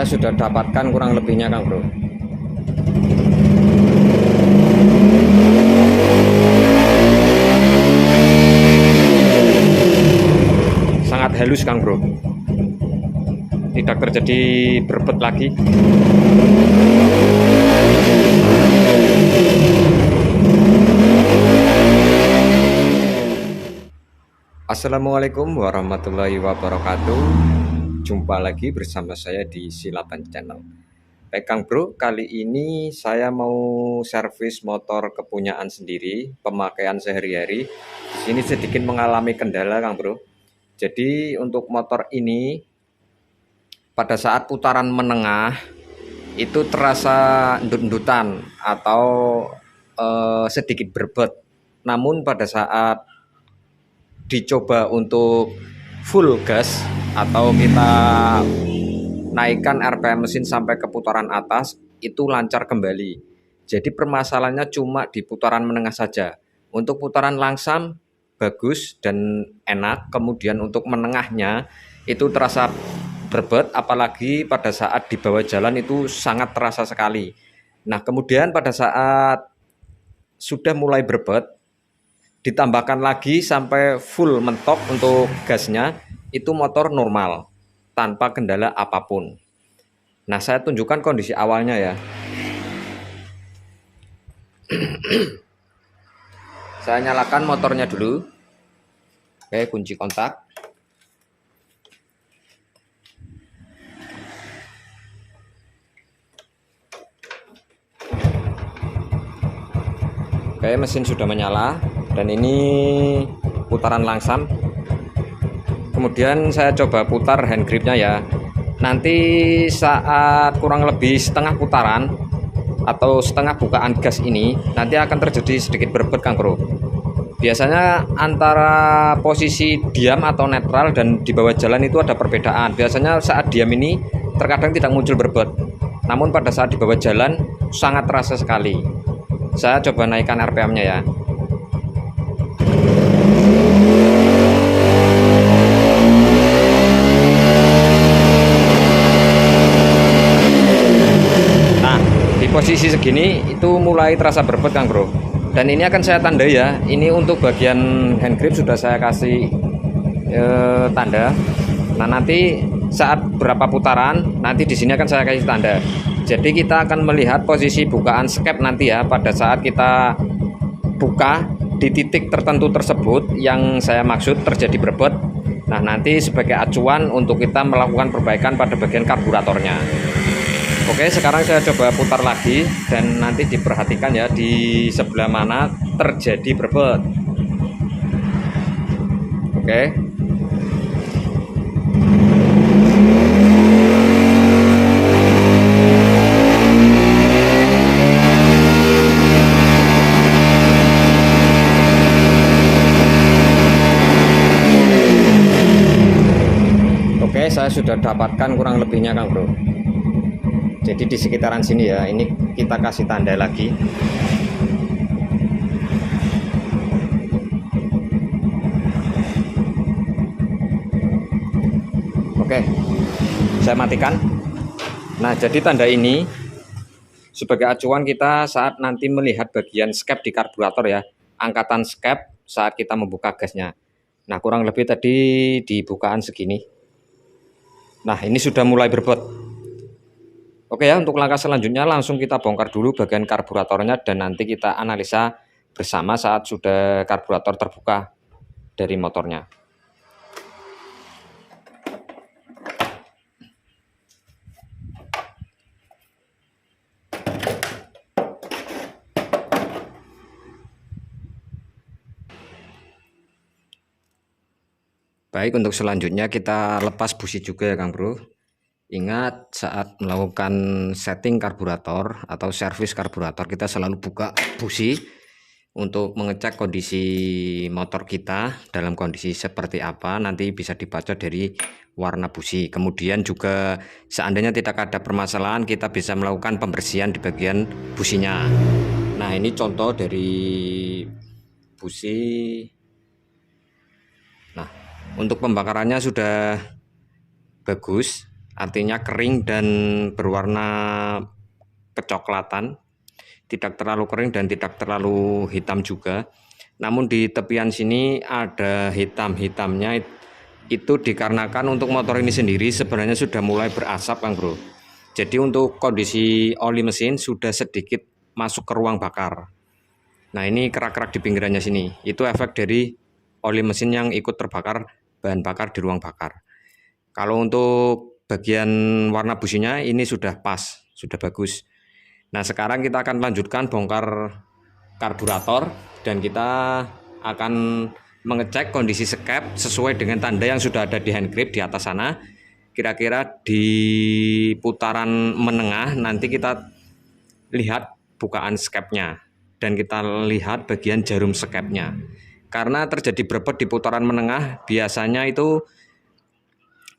saya sudah dapatkan kurang lebihnya Kang Bro. Sangat halus Kang Bro, tidak terjadi berbet lagi. Assalamualaikum warahmatullahi wabarakatuh. Jumpa lagi bersama saya di Silaban Channel. Baik Kang Bro, kali ini saya mau servis motor kepunyaan sendiri, pemakaian sehari-hari. Di sini sedikit mengalami kendala Kang Bro. Jadi untuk motor ini pada saat putaran menengah itu terasa endut-endutan atau sedikit berbet. Namun pada saat dicoba untuk full gas atau kita naikkan RPM mesin sampai ke putaran atas, itu lancar kembali. Jadi permasalahannya cuma di putaran menengah saja. Untuk putaran langsam bagus dan enak, kemudian untuk menengahnya itu terasa berbet, apalagi pada saat di bawah jalan itu sangat terasa sekali. Nah kemudian pada saat sudah mulai berbet, ditambahkan lagi sampai full mentok untuk gasnya, itu motor normal tanpa kendala apapun. Nah saya tunjukkan kondisi awalnya ya. Saya nyalakan motornya dulu. Oke, kunci kontak. Oke, mesin sudah menyala dan ini putaran langsam. Kemudian saya coba putar hand gripnya ya. Nanti saat kurang lebih setengah putaran atau setengah bukaan gas ini, nanti akan terjadi sedikit berbet Kang Bro. Biasanya antara posisi diam atau netral dan di bawah jalan itu ada perbedaan. Biasanya saat diam ini terkadang tidak muncul berbet, namun pada saat di bawah jalan sangat terasa sekali. Saya coba naikkan RPM-nya ya. Nah, di posisi segini itu mulai terasa berbet Kang Bro. Dan ini akan saya tandai ya. Ini untuk bagian hand grip sudah saya kasih tanda. Nah, nanti saat berapa putaran, nanti di sini akan saya kasih tanda. Jadi kita akan melihat posisi bukaan skep nanti ya, pada saat kita buka di titik tertentu tersebut yang saya maksud terjadi berbet. Nah nanti sebagai acuan untuk kita melakukan perbaikan pada bagian karburatornya. Oke, sekarang saya coba putar lagi dan nanti diperhatikan ya di sebelah mana terjadi berbet. Oke. Oke, saya sudah dapatkan kurang lebihnya Kang Bro. Jadi di sekitaran sini ya, ini kita kasih tanda lagi. Oke, saya matikan. Nah, jadi tanda ini sebagai acuan kita saat nanti melihat bagian skep di karburator ya, angkatan skep saat kita membuka gasnya. Nah, kurang lebih tadi di bukaan segini. Nah, ini sudah mulai berbet. Oke ya, untuk langkah selanjutnya langsung kita bongkar dulu bagian karburatornya dan nanti kita analisa bersama saat sudah karburator terbuka dari motornya. Baik, untuk selanjutnya kita lepas busi juga ya Kang Bro. Ingat saat melakukan setting karburator atau servis karburator, kita selalu buka busi untuk mengecek kondisi motor kita dalam kondisi seperti apa. Nanti bisa dibaca dari warna busi. Kemudian juga seandainya tidak ada permasalahan, kita bisa melakukan pembersihan di bagian businya. Nah ini contoh dari busi. Nah untuk pembakarannya sudah bagus, artinya kering dan berwarna kecoklatan, tidak terlalu kering dan tidak terlalu hitam juga. Namun di tepian sini ada hitam-hitamnya, itu dikarenakan untuk motor ini sendiri sebenarnya sudah mulai berasap Kang Bro. Jadi untuk kondisi oli mesin sudah sedikit masuk ke ruang bakar. Nah ini kerak-kerak di pinggirannya sini, itu efek dari oli mesin yang ikut terbakar bahan bakar di ruang bakar. Kalau untuk bagian warna businya ini sudah pas, sudah bagus. Nah sekarang kita akan lanjutkan bongkar karburator dan kita akan mengecek kondisi skep sesuai dengan tanda yang sudah ada di hand grip di atas sana. Kira-kira di putaran menengah nanti kita lihat bukaan skepnya dan kita lihat bagian jarum skepnya. Karena terjadi berbet di putaran menengah, biasanya itu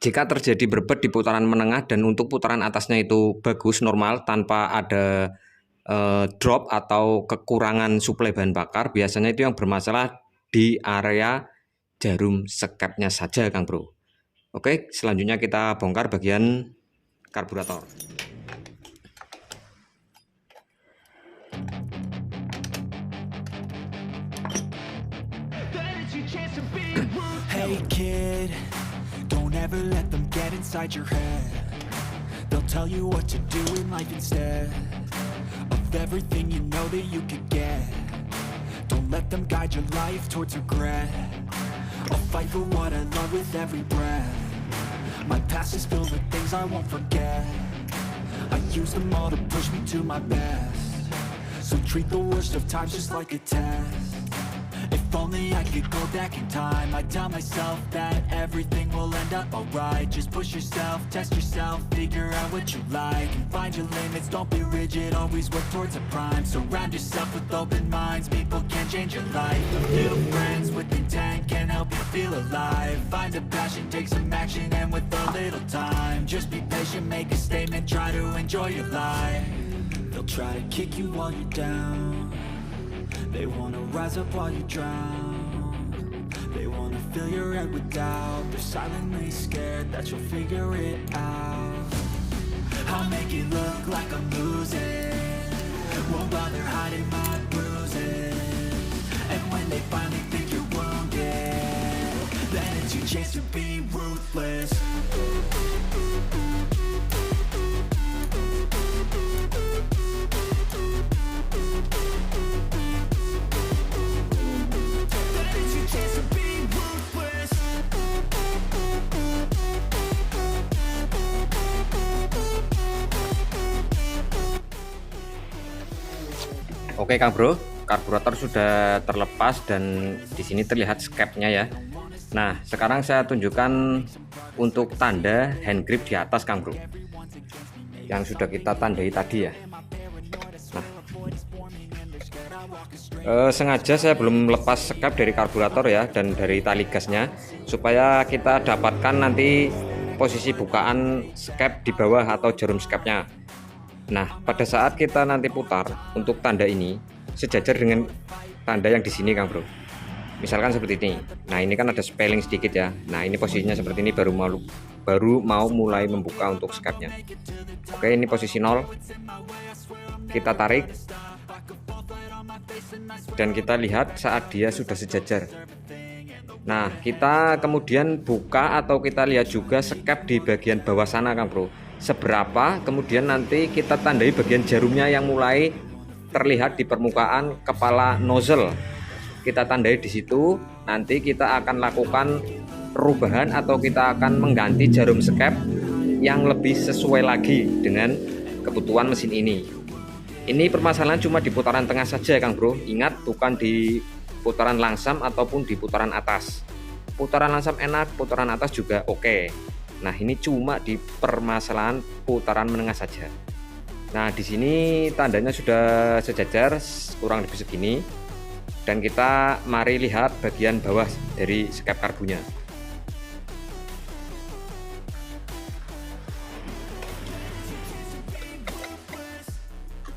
jika terjadi berbet di putaran menengah dan untuk putaran atasnya itu bagus normal tanpa ada drop atau kekurangan suplai bahan bakar, biasanya itu yang bermasalah di area jarum skepnya saja Kang Bro. Oke, selanjutnya kita bongkar bagian karburator. Hey kid, don't ever let them get inside your head. They'll tell you what to do in life instead of everything you know that you could get. Don't let them guide your life towards regret. I'll fight for what I love with every breath. My past is filled with things I won't forget. I use them all to push me to my best. So treat the worst of times just like a test. If only I could go back in time, I'd tell myself that everything will end up alright. Just push yourself, test yourself, figure out what you like, and find your limits, don't be rigid, always work towards a prime. Surround yourself with open minds, people can change your life. A few friends with intent can help you feel alive. Find a passion, take some action, and with a little time, just be patient, make a statement, try to enjoy your life. They'll try to kick you while you're down. They wanna rise up while you drown. They wanna fill your head with doubt. They're silently scared that you'll figure it out. I'll make it look like I'm losing, won't bother hiding my bruises. And when they finally think you're wounded, then it's your chance to be ruthless. Oke Kang Bro, karburator sudah terlepas dan di sini terlihat skepnya ya. Nah, sekarang saya tunjukkan untuk tanda hand grip di atas Kang Bro, yang sudah kita tandai tadi ya. Nah, sengaja saya belum lepas skep dari karburator ya dan dari tali gasnya, supaya kita dapatkan nanti posisi bukaan skep di bawah atau jarum skepnya. Nah, pada saat kita nanti putar untuk tanda ini sejajar dengan tanda yang di sini Kang Bro. Misalkan seperti ini. Nah, ini kan ada spelling sedikit ya. Nah, ini posisinya seperti ini, baru mau mulai membuka untuk skepnya. Oke, ini posisi 0. Kita tarik dan kita lihat saat dia sudah sejajar. Nah, kita kemudian buka atau kita lihat juga skep di bagian bawah sana Kang Bro. Seberapa, kemudian nanti kita tandai bagian jarumnya yang mulai terlihat di permukaan kepala nozzle. Kita tandai di situ. Nanti kita akan lakukan perubahan atau kita akan mengganti jarum skep yang lebih sesuai lagi dengan kebutuhan mesin ini. Ini permasalahan cuma di putaran tengah saja Kang Bro. Ingat, bukan di putaran langsam ataupun di putaran atas. Putaran langsam enak, putaran atas juga oke. Nah, ini cuma di permasalahan putaran menengah saja. Nah, di sini tandanya sudah sejajar kurang lebih segini. Dan kita mari lihat bagian bawah dari skep karbunya.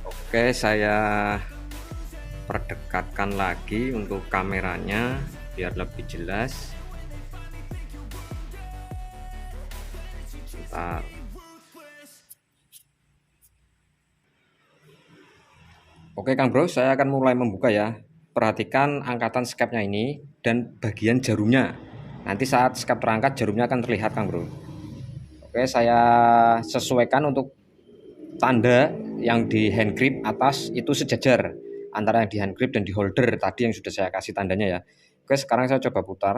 Oke, saya perdekatkan lagi untuk kameranya biar lebih jelas. Oke Kang Bro, saya akan mulai membuka ya. Perhatikan angkatan skepnya ini dan bagian jarumnya. Nanti saat skep terangkat jarumnya akan terlihat Kang Bro. Oke, saya sesuaikan untuk tanda yang di hand grip atas itu sejajar antara yang di hand grip dan di holder tadi yang sudah saya kasih tandanya ya. Oke, sekarang saya coba putar.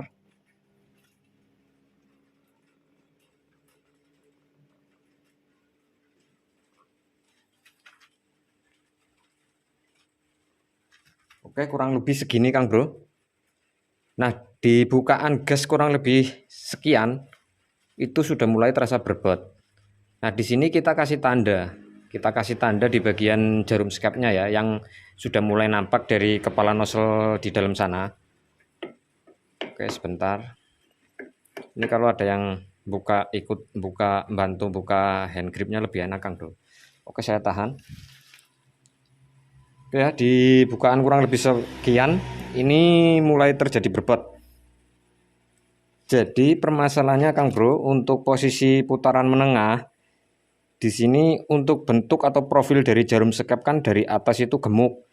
Oke, kurang lebih segini Kang Bro. Nah, di bukaan gas kurang lebih sekian itu sudah mulai terasa berbot. Nah, di sini kita kasih tanda. Kita kasih tanda di bagian jarum skepnya ya yang sudah mulai nampak dari kepala nozzle di dalam sana. Oke, sebentar. Ini kalau ada yang bantu buka hand gripnya lebih enak Kang Bro. Oke, saya tahan. Oke ya, di bukaan kurang lebih sekian ini mulai terjadi berbot. Jadi permasalahannya Kang Bro, untuk posisi putaran menengah di sini untuk bentuk atau profil dari jarum sekep kan dari atas itu gemuk.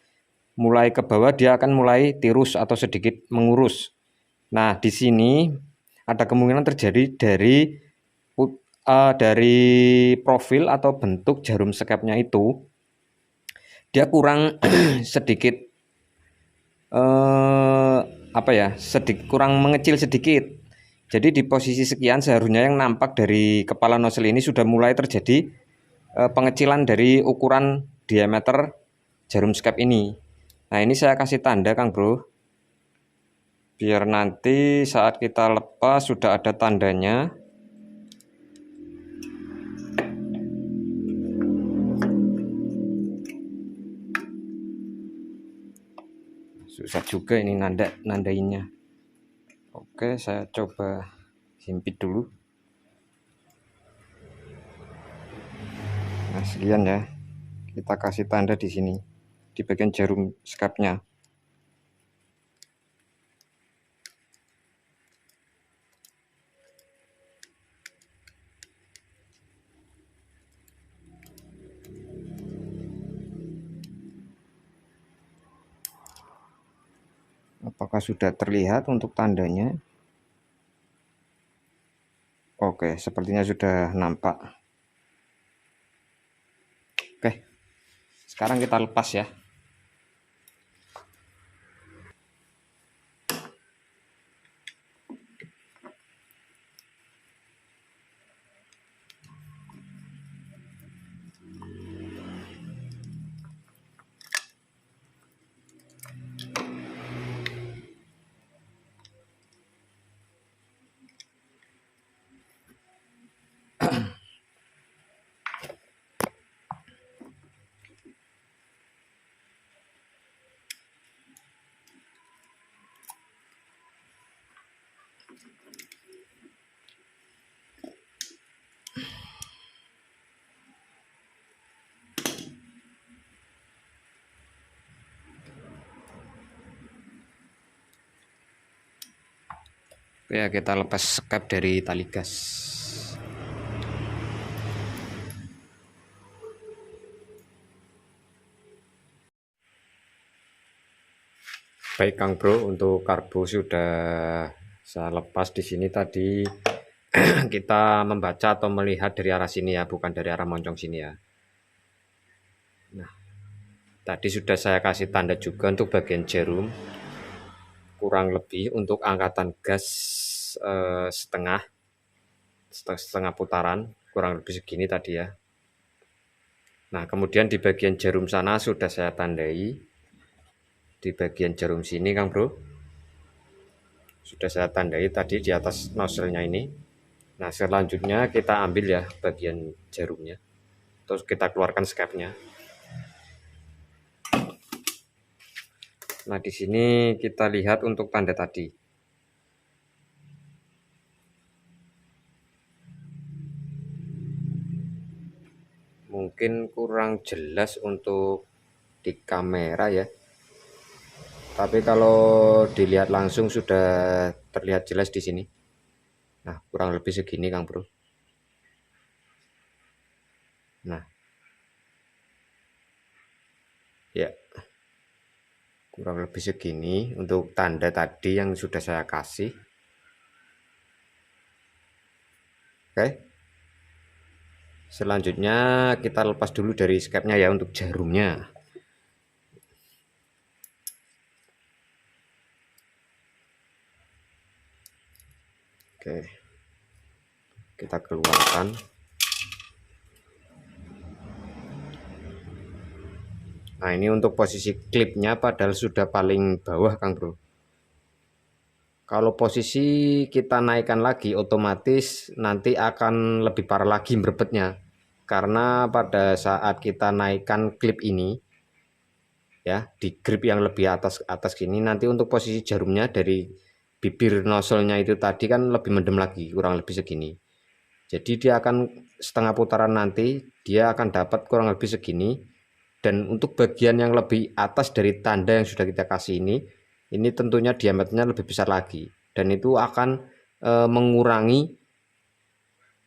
Mulai ke bawah dia akan mulai tirus atau sedikit mengurus. Nah, di sini ada kemungkinan terjadi dari profil atau bentuk jarum sekepnya itu dia kurang sedikit kurang mengecil sedikit. Jadi di posisi sekian seharusnya yang nampak dari kepala nozzle ini sudah mulai terjadi pengecilan dari ukuran diameter jarum skep ini. Nah, ini saya kasih tanda Kang Bro, biar nanti saat kita lepas sudah ada tandanya. Susah juga ini nandainnya. Oke, saya coba himpit dulu. Nah, sekian ya. Kita kasih tanda di sini di bagian jarum skepnya. Apakah sudah terlihat untuk tandanya? Oke, sepertinya sudah nampak. Oke, sekarang kita lepas ya. Oke ya, kita lepas skep dari tali gas. Baik Kang Bro, untuk karbo sudah saya lepas di sini tadi. Kita membaca atau melihat dari arah sini ya, bukan dari arah moncong sini ya. Nah, tadi sudah saya kasih tanda juga untuk bagian jarum. Kurang lebih untuk angkatan gas setengah putaran, kurang lebih segini tadi ya. Nah, kemudian di bagian jarum sana sudah saya tandai. Di bagian jarum sini Kang Bro, sudah saya tandai tadi di atas nozzle-nya ini. Nah, selanjutnya kita ambil ya bagian jarumnya, terus kita keluarkan skepnya. Nah, di sini kita lihat untuk tanda tadi. Mungkin kurang jelas untuk di kamera ya. Tapi kalau dilihat langsung sudah terlihat jelas di sini. Nah, kurang lebih segini Kang Bro. Nah, ya. kurang lebih segini untuk tanda tadi yang sudah saya kasih. Oke, selanjutnya kita lepas dulu dari skepnya ya untuk jarumnya. Oke, kita keluarkan. Nah, ini untuk posisi klipnya padahal sudah paling bawah, Kang Bro. Kalau posisi kita naikkan lagi, otomatis nanti akan lebih parah lagi merebetnya. Karena pada saat kita naikkan klip ini, ya, di grip yang lebih atas gini, nanti untuk posisi jarumnya dari bibir nozzle-nya itu tadi kan lebih mendem lagi, kurang lebih segini. Jadi dia akan setengah putaran nanti, dia akan dapat kurang lebih segini. Dan untuk bagian yang lebih atas dari tanda yang sudah kita kasih ini tentunya diameternya lebih besar lagi, dan itu akan mengurangi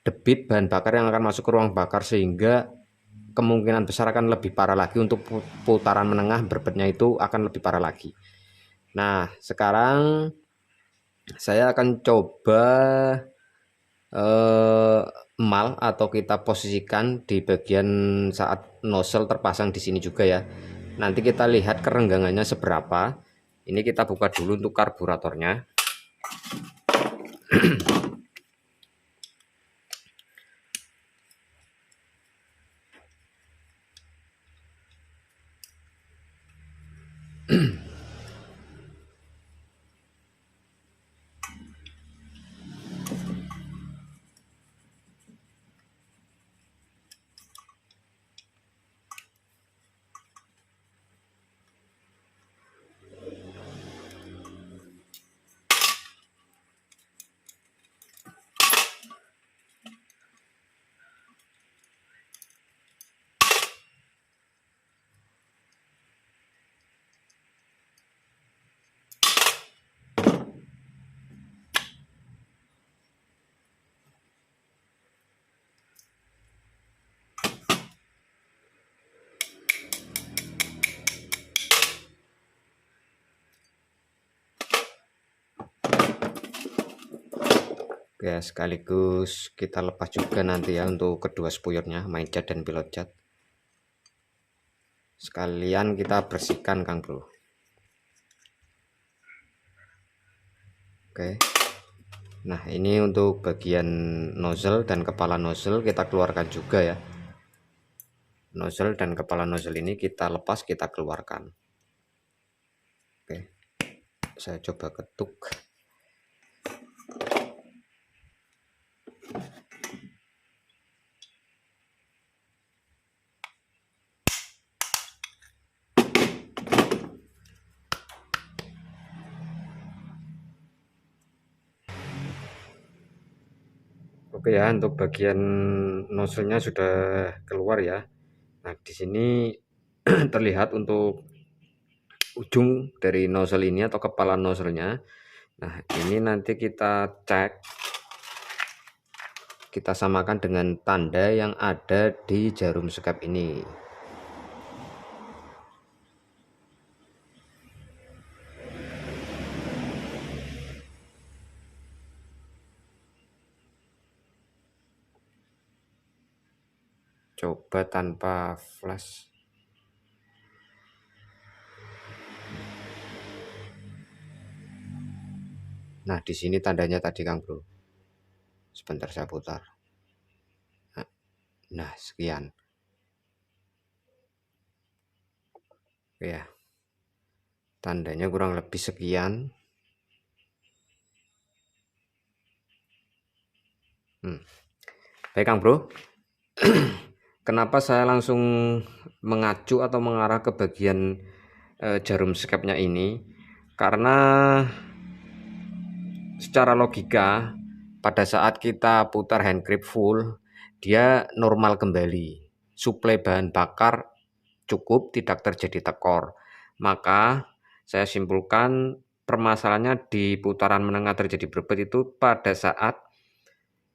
debit bahan bakar yang akan masuk ke ruang bakar, sehingga kemungkinan besar akan lebih parah lagi untuk putaran menengah berbetnya itu akan lebih parah lagi. Nah, sekarang saya akan coba emal atau kita posisikan di bagian saat nozzle terpasang di sini juga ya. Nanti kita lihat kerenggangannya seberapa. Ini kita buka dulu untuk karburatornya. Oke, sekaligus kita lepas juga nanti ya untuk kedua spuyernya, main cat dan pilot cat. Sekalian kita bersihkan, Kang Bro. Oke. Nah, ini untuk bagian nozzle dan kepala nozzle kita keluarkan juga ya. Nozzle dan kepala nozzle ini kita lepas, kita keluarkan. Oke. Saya coba ketuk. Oke ya, untuk bagian nozzle-nya sudah keluar ya. Nah, di sini terlihat untuk ujung dari nozzle ini atau kepala nozzle-nya. Nah, ini nanti kita cek, kita samakan dengan tanda yang ada di jarum sekap ini. Coba tanpa flash. Nah, di sini tandanya tadi, Kang Bro. Sebentar saya putar. Nah, sekian. Oke ya. Tandanya kurang lebih sekian. Baik, Kang Bro. Kenapa saya langsung mengacu atau mengarah ke bagian jarum skepnya ini? Karena secara logika pada saat kita putar hand grip full, dia normal kembali. Suplai bahan bakar cukup, tidak terjadi tekor. Maka saya simpulkan permasalahannya di putaran menengah terjadi berbet itu pada saat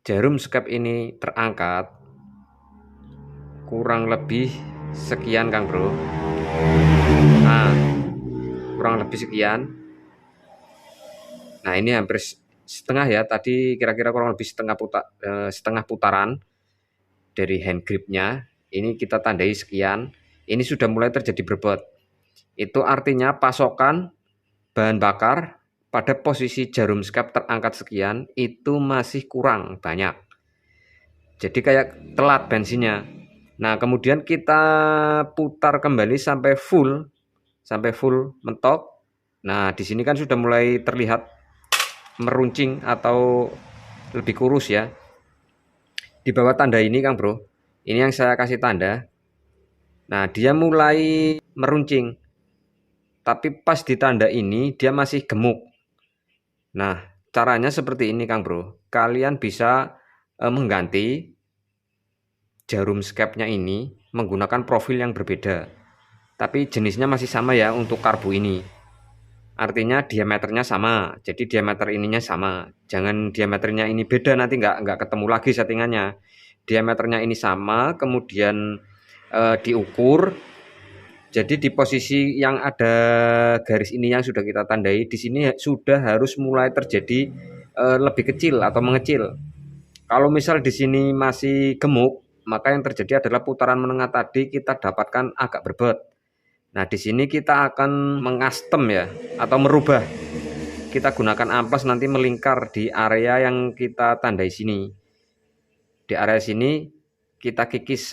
jarum skep ini terangkat kurang lebih sekian, Kang Bro. Nah, kurang lebih sekian. Nah ini hampir setengah ya, tadi kira-kira kurang lebih setengah putaran dari hand gripnya. Ini kita tandai sekian, ini sudah mulai terjadi berbot. Itu artinya pasokan bahan bakar pada posisi jarum skep terangkat sekian itu masih kurang banyak. Jadi kayak telat bensinnya. Nah, kemudian kita putar kembali sampai full mentok. Nah, di sini kan sudah mulai terlihat meruncing atau lebih kurus ya. Di bawah tanda ini Kang Bro, ini yang saya kasih tanda. Nah, dia mulai meruncing. Tapi pas di tanda ini dia masih gemuk. Nah, caranya seperti ini Kang Bro. Kalian bisa mengganti jarum skepnya ini menggunakan profil yang berbeda. Tapi jenisnya masih sama ya untuk karbu ini. Artinya diameternya sama. Jadi diameter ininya sama. Jangan diameternya ini beda, nanti nggak ketemu lagi settingannya. Diameternya ini sama, kemudian diukur. Jadi di posisi yang ada garis ini yang sudah kita tandai, di sini sudah harus mulai terjadi lebih kecil atau mengecil. Kalau misal di sini masih gemuk, maka yang terjadi adalah putaran menengah tadi kita dapatkan agak berbet. Nah, di sini kita akan mengastem ya atau merubah. Kita gunakan amplas nanti melingkar di area yang kita tandai sini. Di area sini kita kikis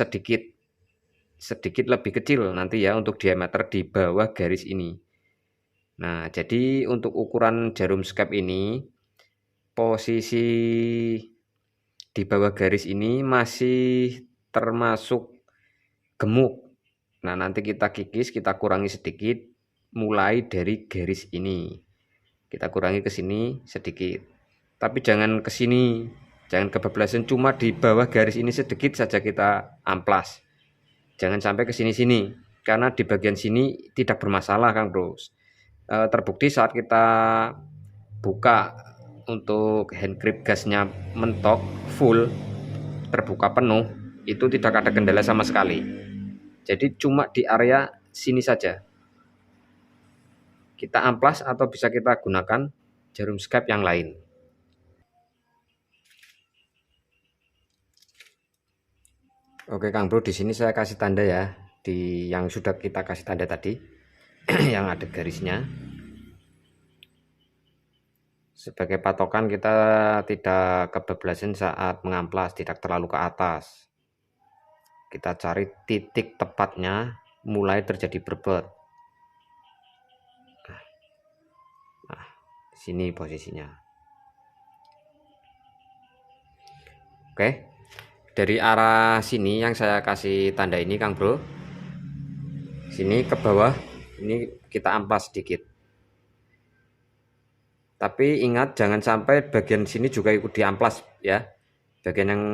sedikit lebih kecil nanti ya untuk diameter di bawah garis ini. Nah, jadi untuk ukuran jarum skep ini posisi di bawah garis ini masih termasuk gemuk. Nah, nanti kita kikis, kita kurangi sedikit mulai dari garis ini. Kita kurangi ke sini sedikit. Tapi jangan ke sini, jangan kebablasan, cuma di bawah garis ini sedikit saja kita amplas. Jangan sampai ke sini-sini, karena di bagian sini tidak bermasalah Kang Bro. Terbukti saat kita buka untuk hand grip gasnya mentok full, terbuka penuh, itu tidak ada kendala sama sekali. Jadi cuma di area sini saja kita amplas atau bisa kita gunakan jarum skep yang lain. Oke Kang Bro, di sini saya kasih tanda ya, di yang sudah kita kasih tanda tadi yang ada garisnya. Sebagai patokan kita tidak kebablasan saat mengamplas, tidak terlalu ke atas. Kita cari titik tepatnya mulai terjadi berbot. Nah, di sini posisinya. Oke. Dari arah sini yang saya kasih tanda ini Kang Bro. Sini ke bawah, ini kita amplas sedikit. Tapi ingat jangan sampai bagian sini juga ikut diamplas ya. Bagian yang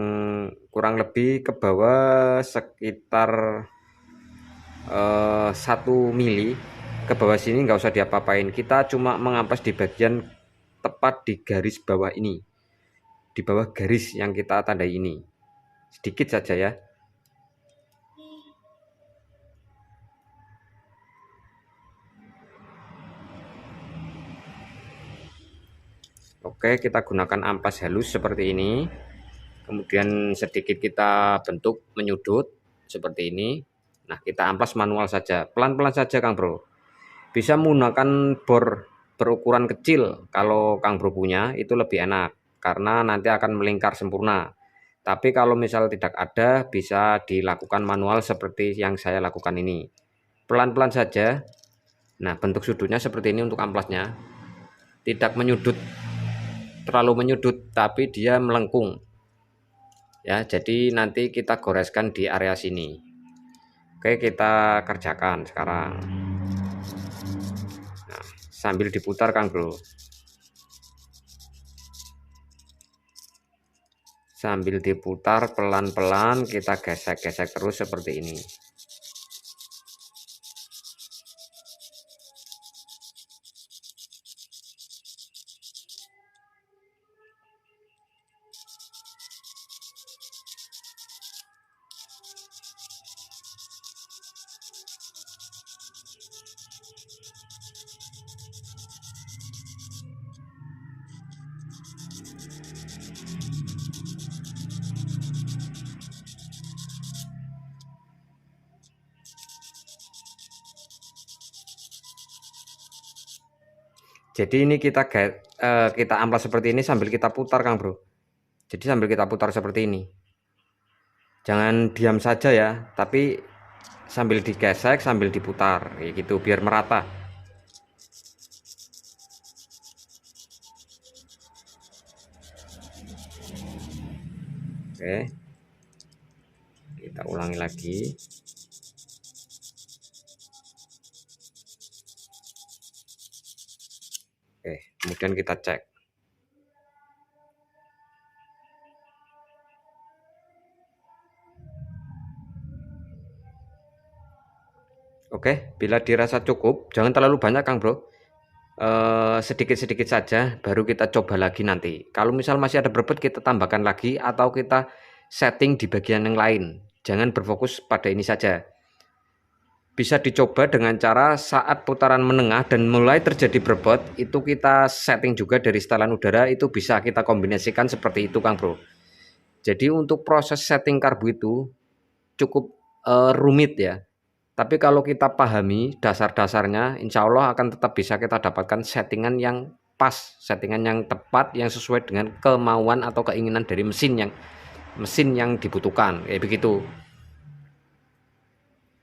kurang lebih ke bawah sekitar 1 mili ke bawah sini nggak usah diapa-apain. Kita cuma mengamplas di bagian tepat di garis bawah ini, di bawah garis yang kita tandai ini, sedikit saja ya. Oke, kita gunakan amplas halus seperti ini. Kemudian sedikit kita bentuk menyudut seperti ini. Nah, kita amplas manual saja, pelan-pelan saja Kang Bro. Bisa menggunakan bor berukuran kecil kalau Kang Bro punya, itu lebih enak karena nanti akan melingkar sempurna. Tapi kalau misal tidak ada, bisa dilakukan manual seperti yang saya lakukan ini. Pelan-pelan saja. Nah, bentuk sudutnya seperti ini untuk amplasnya. Tidak menyudut, terlalu menyudut, tapi dia melengkung. Ya, jadi nanti kita goreskan di area sini. Oke, kita kerjakan sekarang. Nah, sambil diputar Kang Bro. Sambil diputar pelan-pelan kita gesek-gesek terus seperti ini. Jadi ini kita amplas seperti ini sambil kita putar Kang Bro. Jadi sambil kita putar seperti ini. Jangan diam saja ya, tapi sambil digesek sambil diputar kayak gitu biar merata. Oke. Kita ulangi lagi. Oke, kemudian kita cek. Oke, bila dirasa cukup, jangan terlalu banyak Kang Bro. Sedikit-sedikit saja, baru kita coba lagi nanti. Kalau misal masih ada berbet, kita tambahkan lagi atau kita setting di bagian yang lain. Jangan berfokus pada ini saja. Bisa dicoba dengan cara saat putaran menengah dan mulai terjadi berbot, itu kita setting juga dari setelan udara, itu bisa kita kombinasikan seperti itu Kang Bro. Jadi untuk proses setting karbu itu cukup rumit ya. Tapi kalau kita pahami dasar-dasarnya, insya Allah akan tetap bisa kita dapatkan settingan yang pas, settingan yang tepat, yang sesuai dengan kemauan atau keinginan dari mesin yang dibutuhkan, kayak begitu.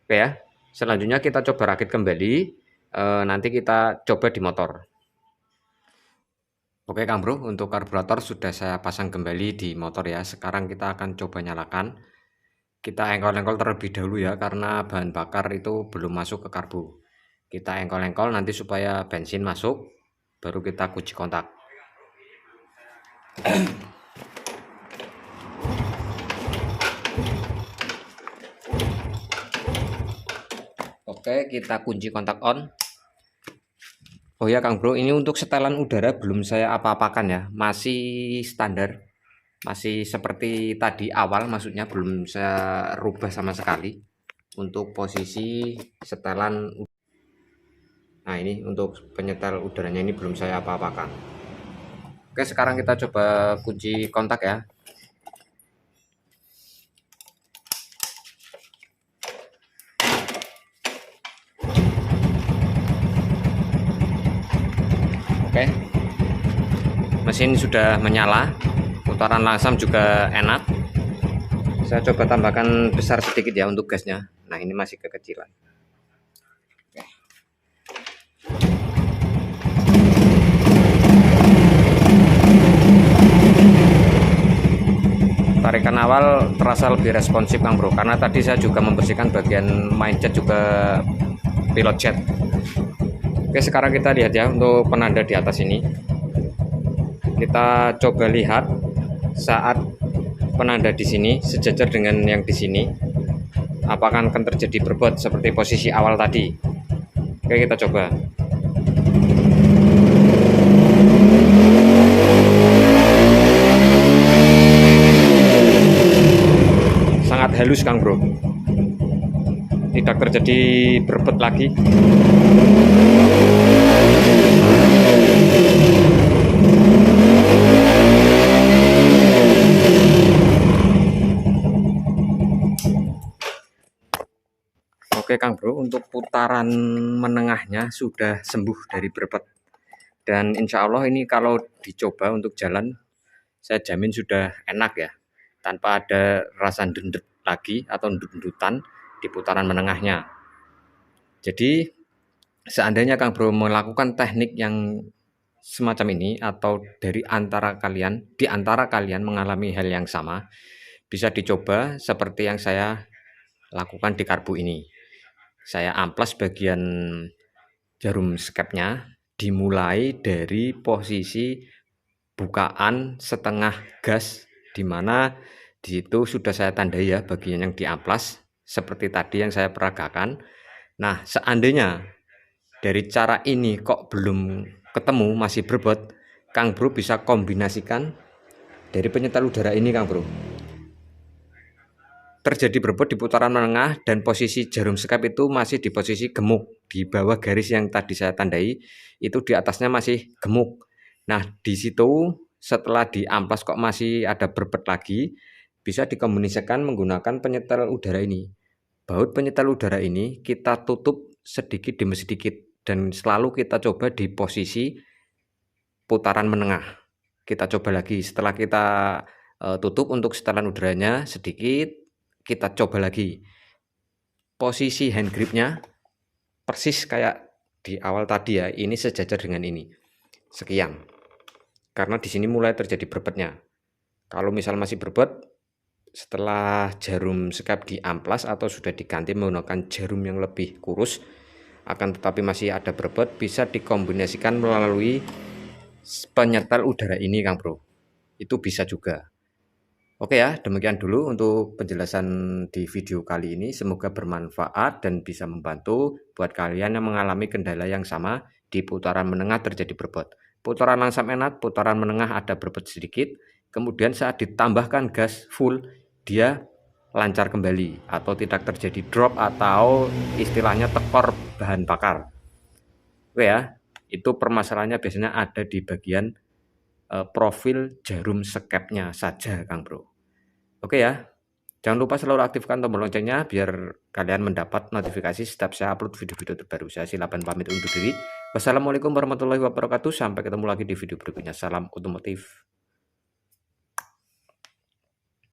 Oke ya, selanjutnya kita coba rakit kembali, nanti kita coba di motor. Oke Kang Bro, untuk karburator sudah saya pasang kembali di motor ya. Sekarang kita akan coba nyalakan. Kita engkol-engkol terlebih dahulu ya, karena bahan bakar itu belum masuk ke karbu. Kita engkol-engkol nanti supaya bensin masuk, baru kita kunci kontak. Oke, kita kunci kontak on. Oh ya Kang Bro, ini untuk setelan udara belum saya apa-apakan ya, masih standar. Masih seperti tadi awal, maksudnya belum saya rubah sama sekali. Untuk posisi setelan, nah ini untuk penyetel udaranya ini belum saya apa-apakan. Oke, sekarang kita coba kunci kontak ya. Oke, mesin sudah menyala, putaran langsam juga enak. Saya coba tambahkan besar sedikit ya untuk gasnya. Nah ini masih kekecilan. Tarikan awal terasa lebih responsif Kang Bro, karena tadi saya juga membersihkan bagian mindset juga pilot jet. Oke, sekarang kita lihat ya untuk penanda di atas ini. Kita coba lihat saat penanda di sini sejajar dengan yang di sini, apakah akan terjadi berbot seperti posisi awal tadi. Oke, kita coba. Sangat halus Kang Bro, tidak terjadi berbet lagi. Oke Kang Bro, untuk putaran menengahnya sudah sembuh dari berbet. Dan insya Allah ini kalau dicoba untuk jalan, saya jamin sudah enak ya. Tanpa ada rasa dendet lagi atau dendutan di putaran menengahnya. Jadi seandainya Kang Bro melakukan teknik yang semacam ini, atau di antara kalian mengalami hal yang sama, bisa dicoba seperti yang saya lakukan di karbu ini. Saya amplas bagian jarum skepnya, dimulai dari posisi bukaan setengah gas, dimana di situ sudah saya tandai ya bagian yang diamplas seperti tadi yang saya peragakan. Nah, seandainya dari cara ini kok belum ketemu, masih berbot, Kang Bro bisa kombinasikan dari penyetel udara ini Kang Bro. Terjadi berbot di putaran menengah dan posisi jarum sekap itu masih di posisi gemuk, di bawah garis yang tadi saya tandai itu di atasnya masih gemuk. Nah di situ setelah diamplas kok masih ada berbet lagi, bisa dikombinasikan menggunakan penyetel udara ini. Baut penyetel udara ini kita tutup sedikit demi sedikit dan selalu kita coba di posisi putaran menengah. Kita coba lagi setelah kita tutup untuk setelan udaranya sedikit, kita coba lagi. Posisi hand gripnya persis kayak di awal tadi ya, ini sejajar dengan ini. Sekian. Karena di sini mulai terjadi berbetnya. Kalau misal masih berbet, setelah jarum sekap diamplas atau sudah diganti menggunakan jarum yang lebih kurus, akan tetapi masih ada berbet, bisa dikombinasikan melalui penyetel udara ini Kang Bro. Itu bisa juga. Oke ya, demikian dulu untuk penjelasan di video kali ini. Semoga bermanfaat dan bisa membantu buat kalian yang mengalami kendala yang sama di putaran menengah terjadi berbet. Putaran langsam enak, putaran menengah ada berbet sedikit. Kemudian saat ditambahkan gas full, dia lancar kembali atau tidak terjadi drop atau istilahnya tekor bahan bakar. Oke ya, itu permasalahannya biasanya ada di bagian profil jarum sekapnya saja Kang Bro. Oke ya, jangan lupa selalu aktifkan tombol loncengnya biar kalian mendapat notifikasi setiap saya upload video-video terbaru. Saya Silaban pamit undur diri. Wassalamualaikum warahmatullahi wabarakatuh. Sampai ketemu lagi di video berikutnya. Salam otomotif.